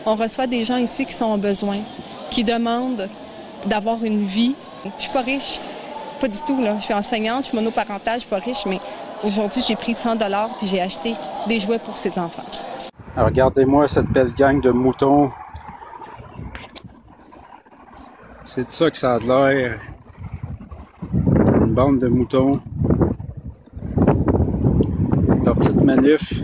On reçoit des gens ici qui sont en besoin, qui demandent d'avoir une vie. Je suis pas riche, pas du tout, là. Je suis enseignante, je suis monoparentale, je suis pas riche, mais aujourd'hui, j'ai pris 100 $ puis j'ai acheté des jouets pour ces enfants. Alors, regardez-moi cette belle gang de moutons. C'est de ça que ça a de l'air. Une bande de moutons. Leur petite manif.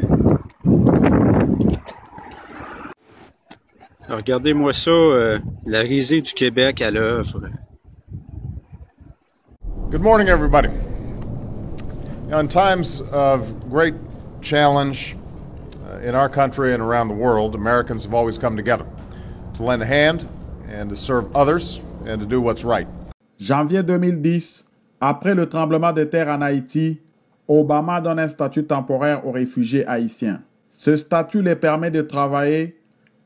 Alors, regardez-moi ça, la risée du Québec à l'œuvre. Good morning, everybody. In times of great challenge in our country and around the world, Americans have always come together to lend a hand and to serve others and to do what's right. Janvier 2010, après le tremblement de terre en Haïti, Obama donne un statut temporaire aux réfugiés haïtiens. Ce statut les permet de travailler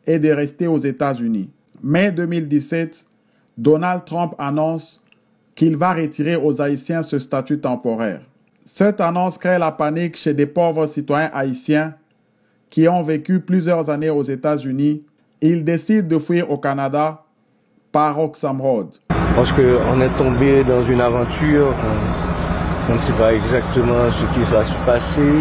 et de rester aux États-Unis. Mai 2017, Donald Trump annonce qu'il va retirer aux Haïtiens ce statut temporaire. Cette annonce crée la panique chez des pauvres citoyens haïtiens qui ont vécu plusieurs années aux États-Unis. Ils décident de fuir au Canada par Oxfam Road. Parce qu'on est tombé dans une aventure, on ne sait pas exactement ce qui va se passer.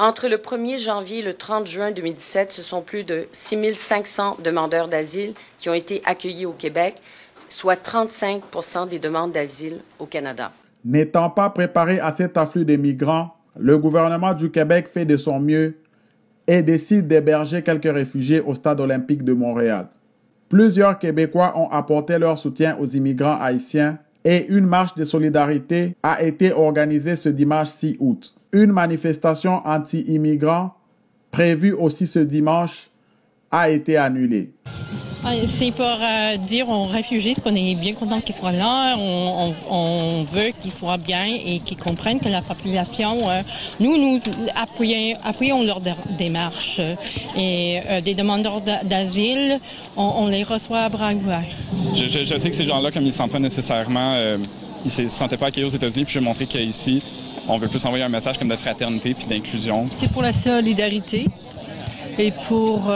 Entre le 1er janvier et le 30 juin 2017, ce sont plus de 6 500 demandeurs d'asile qui ont été accueillis au Québec, soit 35 % des demandes d'asile au Canada. N'étant pas préparé à cet afflux de migrants, le gouvernement du Québec fait de son mieux et décide d'héberger quelques réfugiés au Stade olympique de Montréal. Plusieurs Québécois ont apporté leur soutien aux immigrants haïtiens et une marche de solidarité a été organisée ce dimanche 6 août. Une manifestation anti-immigrants prévue aussi ce dimanche a été annulée. C'est pour dire aux réfugiés qu'on est bien content qu'ils soient là. On veut qu'ils soient bien et qu'ils comprennent que la population, nous appuyons leur démarche. Et des demandeurs d'asile, on les reçoit à bras ouverts. Je sais que ces gens-là, comme ils ne se sentent pas nécessairement, ils ne se sentaient pas accueillis aux États-Unis, puis je vais montrer qu'ici, on veut plus envoyer un message comme de fraternité puis d'inclusion. C'est pour la solidarité et pour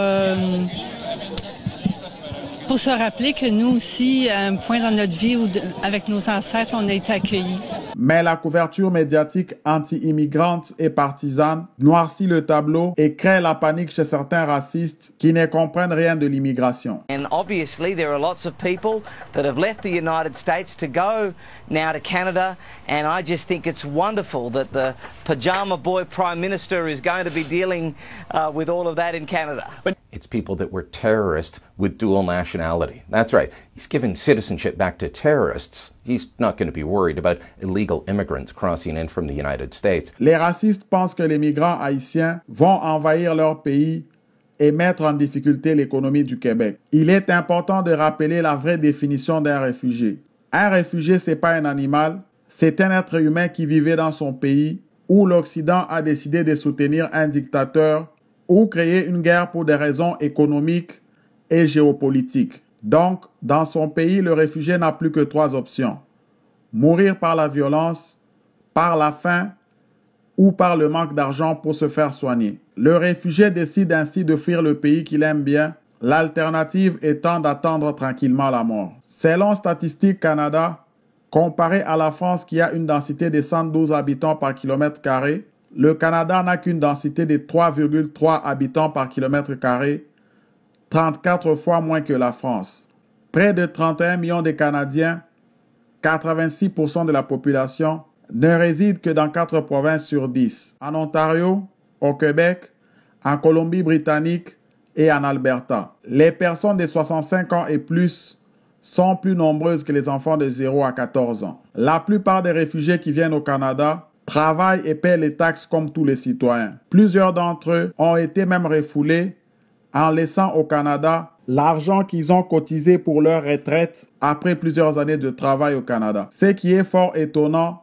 se rappeler que nous aussi, à un point dans notre vie où, avec nos ancêtres, on a été accueillis. Mais la couverture médiatique anti-immigrante et partisane noircit le tableau et crée la panique chez certains racistes qui ne comprennent rien de l'immigration. And obviously there are lots of people that have left the United States to go now to Canada, and I just think it's wonderful that the pajama boy Prime Minister is going to be dealing with all of that in Canada. It's people that were terrorists with dual nationality. That's right. He's giving citizenship back to terrorists. He's not going to be worried about illegal immigrants crossing in from the United States. Les racistes pensent que les migrants haïtiens vont envahir leur pays et mettre en difficulté l'économie du Québec. Il est important de rappeler la vraie définition d'un réfugié. Un réfugié, c'est pas un animal, c'est un être humain qui vivait dans son pays où l'Occident a décidé de soutenir un dictateur ou créer une guerre pour des raisons économiques et géopolitiques. Donc, dans son pays, le réfugié n'a plus que 3 options. Mourir par la violence, par la faim ou par le manque d'argent pour se faire soigner. Le réfugié décide ainsi de fuir le pays qu'il aime bien, l'alternative étant d'attendre tranquillement la mort. Selon Statistique Canada, comparé à la France qui a une densité de 112 habitants par kilomètre carré, le Canada n'a qu'une densité de 3,3 habitants par kilomètre carré, 34 fois moins que la France. Près de 31 millions de Canadiens, 86% de la population, ne résident que dans 4 provinces sur 10. En Ontario, au Québec, en Colombie-Britannique et en Alberta. Les personnes de 65 ans et plus sont plus nombreuses que les enfants de 0 à 14 ans. La plupart des réfugiés qui viennent au Canada travaillent et paient les taxes comme tous les citoyens. Plusieurs d'entre eux ont été même refoulés en laissant au Canada l'argent qu'ils ont cotisé pour leur retraite après plusieurs années de travail au Canada. Ce qui est fort étonnant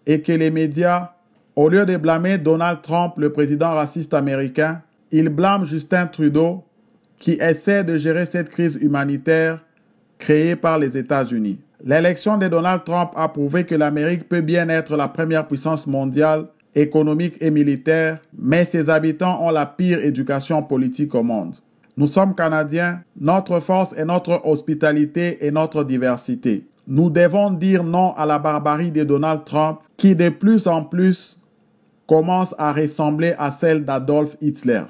est que les médias, au lieu de blâmer Donald Trump, le président raciste américain, ils blâment Justin Trudeau qui essaie de gérer cette crise humanitaire créée par les États-Unis. L'élection de Donald Trump a prouvé que l'Amérique peut bien être la première puissance mondiale économique et militaire, mais ses habitants ont la pire éducation politique au monde. Nous sommes Canadiens, notre force est notre hospitalité et notre diversité. Nous devons dire non à la barbarie de Donald Trump qui de plus en plus commence à ressembler à celle d'Adolf Hitler.